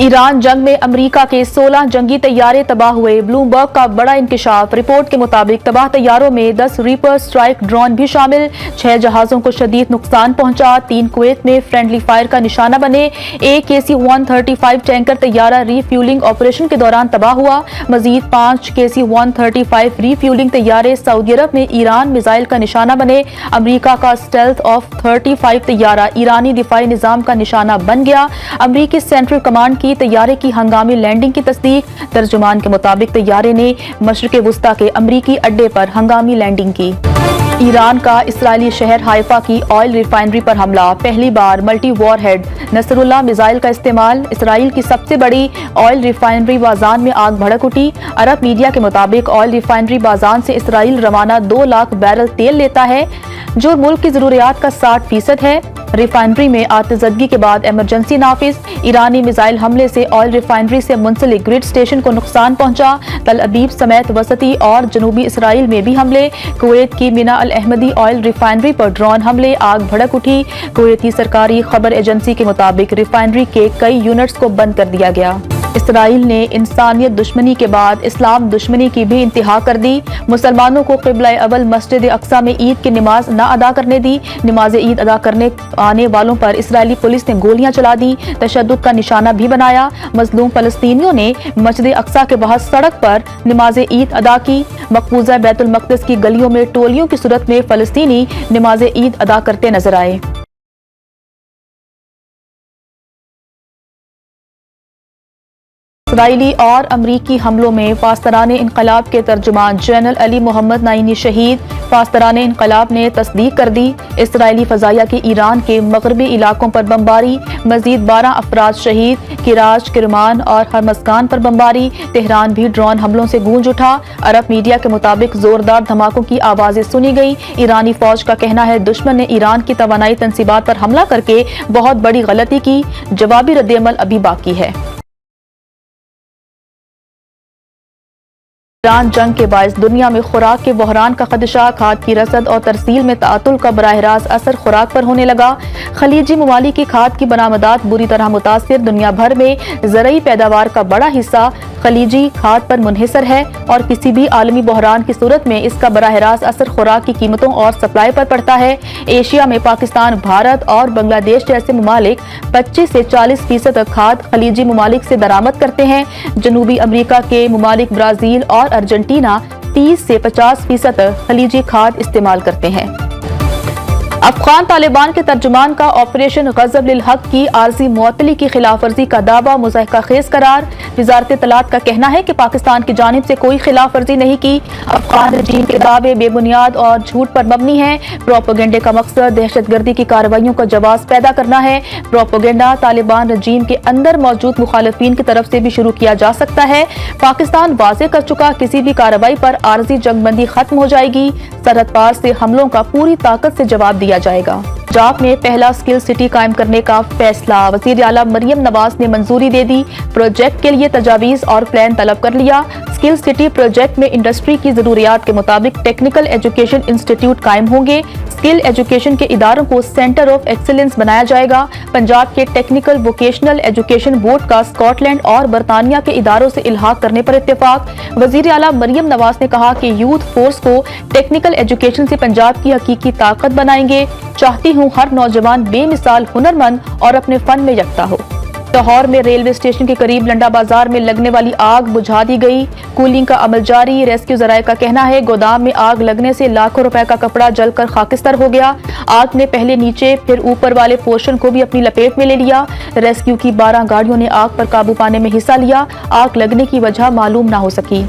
Iran जंग में America के 16 जंगी तैयारे तबाह हुए। ब्लूमबर्ग का बड़ा इंकशाफ। रिपोर्ट के मुताबिक तबाह तैयारों में 10 रीपर स्ट्राइक ड्रोन भी शामिल। 6 जहाजों को शदीद नुकसान पहुंचा। 3 कुवैत में फ्रेंडली फायर का निशाना बने। एक KC-135 टैंकर तैयारा रीफ्यूलिंग ऑपरेशन के दौरान तबाह हुआ। मजीद 5 KC-135 रीफ्यूलिंग तैयारे सऊदी अरब में ईरान मिसाइल का निशाना बने। अमेरिका का स्टेल्थ ऑफ 35 तैयारा ईरानी दिफाई निजाम का निशाना बन गया। अमेरिकी सेंट्रल कमांड की तैयारे की हंगामी लैंडिंग की तस्दीक। तर्जुमान के मुताबिक तैयारे ने मशरिक़ वुस्ता के अमरीकी अड्डे पर हंगामी लैंडिंग की। ईरान का इसराइली शहर हाइफा की ऑयल रिफाइनरी पर हमला। पहली बार मल्टी वॉरहेड नसरुल्लाह मिसाइल का इस्तेमाल। इसराइल की सबसे बड़ी ऑयल रिफाइनरी बाजान में आग भड़क उठी। अरब मीडिया के मुताबिक ऑयल रिफाइनरी बाजान से इसराइल रवाना 2 लाख बैरल तेल लेता है, जो मुल्क की जरूरियात का 60% है। रिफाइनरी में आतिशबाजी के बाद इमरजेंसी नाफिज। ईरानी मिसाइल हमले से ऑयल रिफाइनरी से मुंसलिक ग्रिड स्टेशन को नुकसान पहुंचा। तल अबीब समेत वसती और जनूबी इसराइल में भी हमले। कुवैत की मिना अल अहमदी ऑयल रिफाइनरी पर ड्रोन हमले, आग भड़क उठी। कुवैती सरकारी खबर एजेंसी के मुताबिक रिफाइनरी के कई यूनिट्स को बंद कर दिया गया। इसराइल ने इंसानियत दुश्मनी के बाद इस्लाम दुश्मनी की भी इंतहा कर दी। मुसलमानों को क़िबला अव्वल मस्जिद अक्सा में ईद की नमाज न अदा करने दी। नमाज ईद अदा करने आने वालों पर इसराइली पुलिस ने गोलियां चला दी, तशद्दुद का निशाना भी बनाया। मजलूम फलस्तीनियों ने मस्जिद अक्सा के बाहर सड़क पर नमाज ईद अदा की। मकबूजा बैतुल मक़दिस की गलियों में टोलियों की सूरत में फलस्तीनी नमाज ईद अदा करते नजर आए। इसराइली और अमरीकी हमलों में पासदाराने इनकलाब के तर्जुमान जनरल अली मोहम्मद नाइनी शहीद। पासदाराने इनकलाब ने तस्दीक कर दी। इसराइली फजाइया की ईरान के मगरबी इलाकों पर बमबारी। मजीद 12 अफराद शहीद। किराज, किरमान और हरमज़गान पर बमबारी। तेहरान भी ड्रोन हमलों से गूंज उठा। अरब मीडिया के मुताबिक जोरदार धमाकों की आवाजें सुनी गई। ईरानी फौज का कहना है दुश्मन ने ईरान की तवानाई तंसीबात पर हमला करके बहुत बड़ी गलती की। जवाबी रद्देअमल अभी बाकी है। ईरान जंग के बायस दुनिया में खुराक के बहरान का खदशा। खाद की रसद और तरसील में तातुल का बराह रास्त असर खुराक पर होने लगा। खलीजी ममालिक की खाद की बरामदात बुरी तरह मुतासिर। दुनिया भर में ज़रई पैदावार का बड़ा हिस्सा खलीजी खाद पर मुनहिसर है और किसी भी आलमी बहरान की सूरत में इसका बराह रास्त असर खुराक की कीमतों और सप्लाई पर पड़ता है। एशिया में पाकिस्तान, भारत और बांग्लादेश जैसे ममालिक 25 से 40% खाद खलीजी ममालिक से दरामद करते हैं। जनूबी अमरीका के ममालिक ब्राजील और अर्जेंटीना 30 से 50% खलीजी खाद इस्तेमाल करते हैं। अफगान तालिबान के तर्जुमान का ऑपरेशन गज़ब लिल हक की आर्जी मुअत्तली की खिलाफ वर्जी का दावा मुज़ाहिका खेज करार। वज़ारत इत्तलात का कहना है कि पाकिस्तान की जानिब से कोई खिलाफ वर्जी नहीं की। अफगान रजीम के दावे बेबुनियाद और झूठ पर मबनी है। प्रोपेगेंडे का मकसद दहशतगर्दी की कार्रवाइयों का जवाब पैदा करना है। प्रोपेगेंडा तालिबान रजीम के अंदर मौजूद मुखालिफिन की तरफ से भी शुरू किया जा सकता है। पाकिस्तान वाज़ेह कर चुका किसी भी कार्रवाई पर आर्जी जंगबंदी खत्म हो जाएगी। सरहद पार से हमलों का पूरी ताकत से जवाब दिया जाएगा। पंजाब में पहला स्किल सिटी कायम करने का फैसला। वज़ीर आला मरियम नवाज ने मंजूरी दे दी। प्रोजेक्ट के लिए तजावीज़ और प्लान तलब कर लिया। स्किल सिटी प्रोजेक्ट में इंडस्ट्री की जरूरियात के मुताबिक टेक्निकल एजुकेशन इंस्टीट्यूट कायम होंगे। स्किल एजुकेशन के इदारों को सेंटर ऑफ एक्सीलेंस बनाया जाएगा। पंजाब के टेक्निकल वोकेशनल एजुकेशन बोर्ड का स्कॉटलैंड और बरतानिया के इदारों से इल्हाक करने पर इत्तेफाक। वज़ीर आला मरियम नवाज ने कहा कि यूथ फोर्स को टेक्निकल एजुकेशन से पंजाब की हकीकी ताकत बनाएंगे। चाहती हूँ हर नौजवान बेमिसाल हुनरमंद और अपने फन में यकता हो। लाहौर में रेलवे स्टेशन के करीब लंडा बाजार में लगने वाली आग बुझा दी गई। कूलिंग का अमल जारी। रेस्क्यू जराये का कहना है गोदाम में आग लगने से लाखों रुपए का कपड़ा जलकर खाकिस्तर हो गया। आग ने पहले नीचे फिर ऊपर वाले पोर्शन को भी अपनी लपेट में ले लिया। रेस्क्यू की 12 गाड़ियों ने आग पर काबू पाने में हिस्सा लिया। आग लगने की वजह मालूम न हो सकी।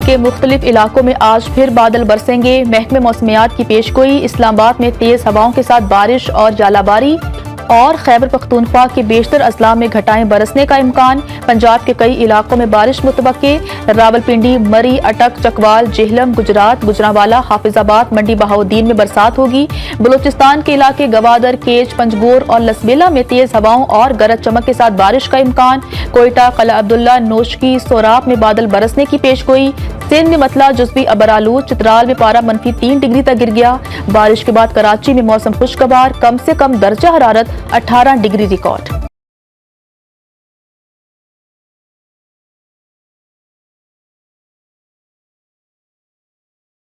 के मुख्तलिफ इलाकों में आज फिर बादल बरसेंगे। महकमे मौसमियात की पेशगोई। इस्लामाबाद में तेज हवाओं के साथ बारिश और जालाबारी और खैबर पख्तूनख्वा के बेशतर अजला में घटाएं बरसने का इम्कान। पंजाब के कई इलाकों में बारिश मुतवक्के। रावलपिंडी, मरी, अटक, चकवाल, जेहलम, गुजरात, गुजरांवाला, हाफिजाबाद, मंडी बहाउद्दीन में बरसात होगी। बलूचिस्तान के इलाके गवादर, केज, पंजगोर और लसबेला में तेज हवाओं और गरज चमक के साथ बारिश का इम्कान। कोयटा, कला अब्दुल्ला, नोशकी, सोराब में बादल बरसने की पेशगोई। सिंध में मतला जुज़वी अबरालूद, चित्राल में पारा -3 डिग्री तक गिर गया। बारिश के बाद कराची में मौसम खुशगवार, कम से कम दर्जा हरारत 18 डिग्री रिकॉर्ड।